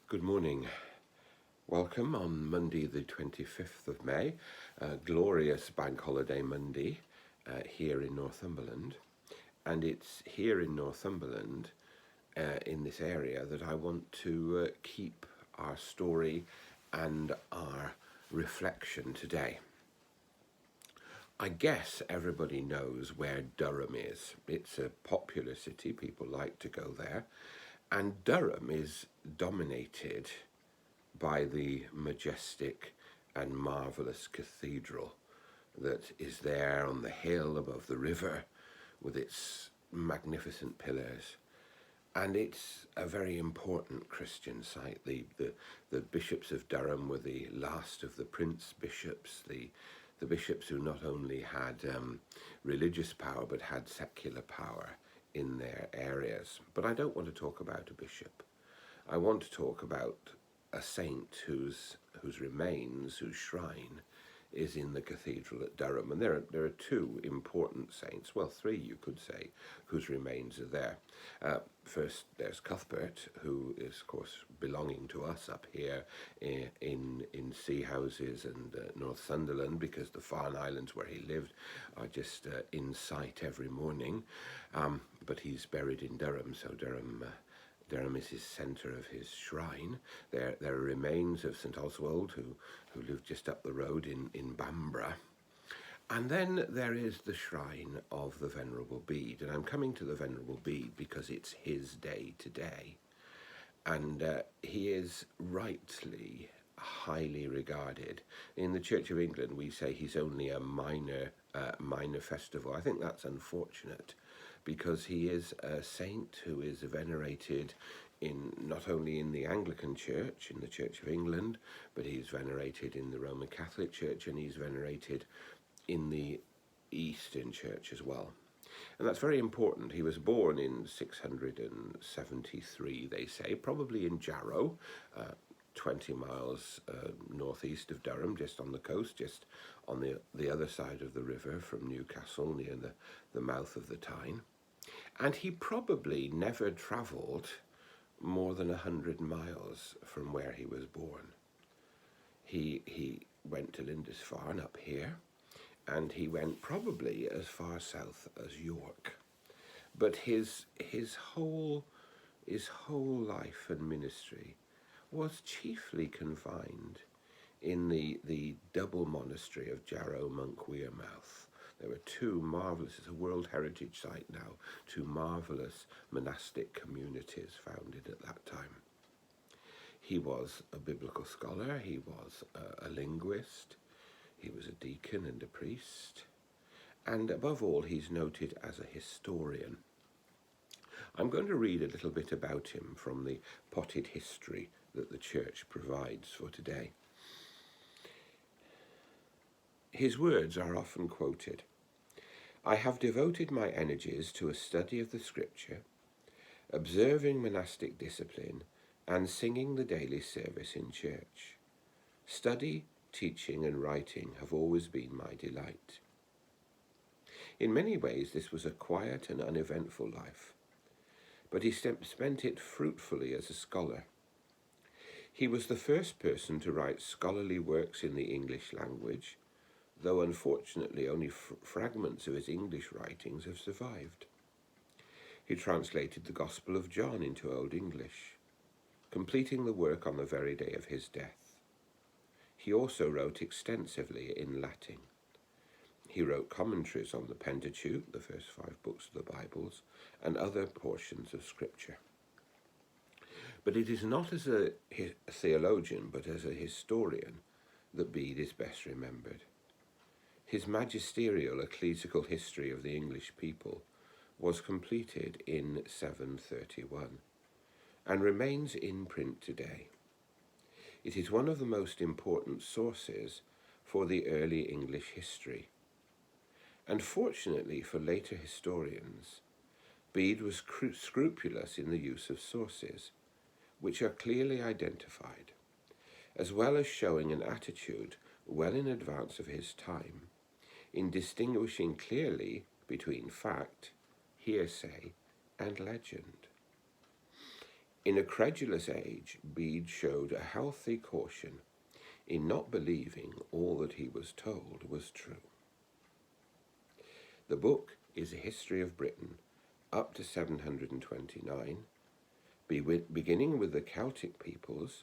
Good morning. Welcome on Monday the 25th of May, a glorious bank holiday Monday here in Northumberland. And it's here in Northumberland, in this area, that I want to keep our story and our reflection today. I guess everybody knows where Durham is. It's a popular city, people like to go there. And Durham is dominated by the majestic and marvellous cathedral that is there on the hill above the river with its magnificent pillars. And it's a very important Christian site. The bishops of Durham were the last of the prince bishops, the bishops who not only had religious power but had secular power in their areas. But I don't want to talk about a bishop. I want to talk about a saint whose remains, whose shrine, is in the cathedral at Durham. And there are two important saints, well, three you could say, whose remains are there. First, there's Cuthbert, who is, of course, belonging to us up here in Sea Houses and North Sunderland, because the Farne Islands where he lived are just in sight every morning. But he's buried in Durham, so Durham is his centre of his shrine. There are remains of St Oswald, who lived just up the road in Bamborough. And then there is the shrine of the Venerable Bede. And I'm coming to the Venerable Bede because it's his day today. And he is rightly highly regarded. In the Church of England, we say he's only a minor festival. I think that's unfortunate, because he is a saint who is venerated not only in the Anglican Church, in the Church of England, but he's venerated in the Roman Catholic Church, and he's venerated in the Eastern Church as well. And that's very important. He was born in 673, they say, probably in Jarrow, 20 miles northeast of Durham, just on the coast, just on the other side of the river from Newcastle, near the mouth of the Tyne. And he probably never travelled more than 100 miles from where he was born. He went to Lindisfarne up here, and he went probably as far south as York. But his whole life and ministry was chiefly confined in the double monastery of Jarrow Monk Wearmouth. There were two marvellous, it's a World Heritage Site now, two marvellous monastic communities founded at that time. He was a biblical scholar, he was a linguist, he was a deacon and a priest, and above all, he's noted as a historian. I'm going to read a little bit about him from the potted history that the Church provides for today. His words are often quoted. I have devoted my energies to a study of the Scripture, observing monastic discipline, and singing the daily service in church. Study, teaching, and writing have always been my delight. In many ways, this was a quiet and uneventful life, but he spent it fruitfully as a scholar. He was the first person to write scholarly works in the English language, though unfortunately only fragments of his English writings have survived. He translated the Gospel of John into Old English, completing the work on the very day of his death. He also wrote extensively in Latin. He wrote commentaries on the Pentateuch, the first 5 books of the Bibles, and other portions of Scripture. But it is not as a theologian, but as a historian, that Bede is best remembered. His magisterial ecclesiastical history of the English people was completed in 731 and remains in print today. It is one of the most important sources for the early English history. And fortunately for later historians, Bede was scrupulous in the use of sources, which are clearly identified, as well as showing an attitude well in advance of his time, in distinguishing clearly between fact, hearsay, and legend. In a credulous age, Bede showed a healthy caution in not believing all that he was told was true. The book is a history of Britain up to 729, beginning with the Celtic peoples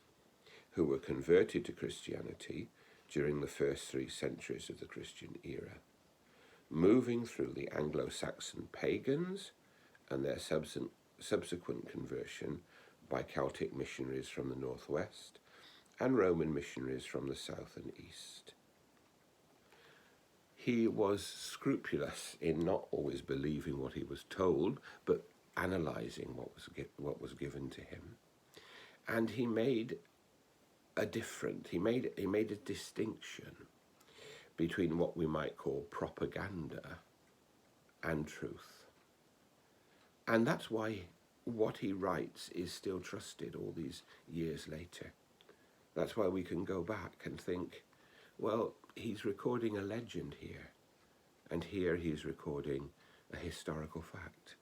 who were converted to Christianity during the first 3 centuries of the Christian era, moving through the Anglo-Saxon pagans and their subsequent conversion by Celtic missionaries from the northwest and Roman missionaries from the south and east. He was scrupulous in not always believing what he was told, but analysing what was given to him. And he made a distinction between what we might call propaganda and truth. And that's why what he writes is still trusted all these years later. That's why we can go back and think, well, he's recording a legend here, and here he's recording a historical fact.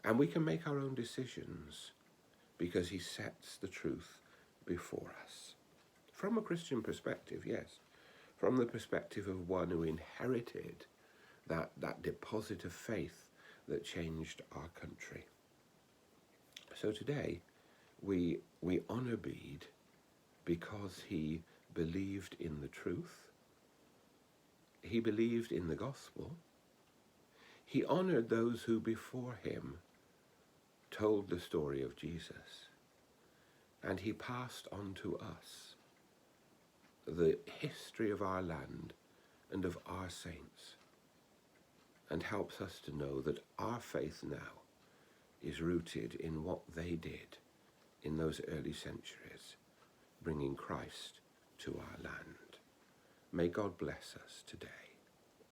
And we can make our own decisions because he sets the truth before us. From a Christian perspective, yes. From the perspective of one who inherited that deposit of faith that changed our country. So today, we honour Bede because he believed in the truth. He believed in the gospel. He honoured those who before him told the story of Jesus. And he passed on to us the history of our land and of our saints, and helps us to know that our faith now is rooted in what they did in those early centuries, bringing Christ to our land. May God bless us today.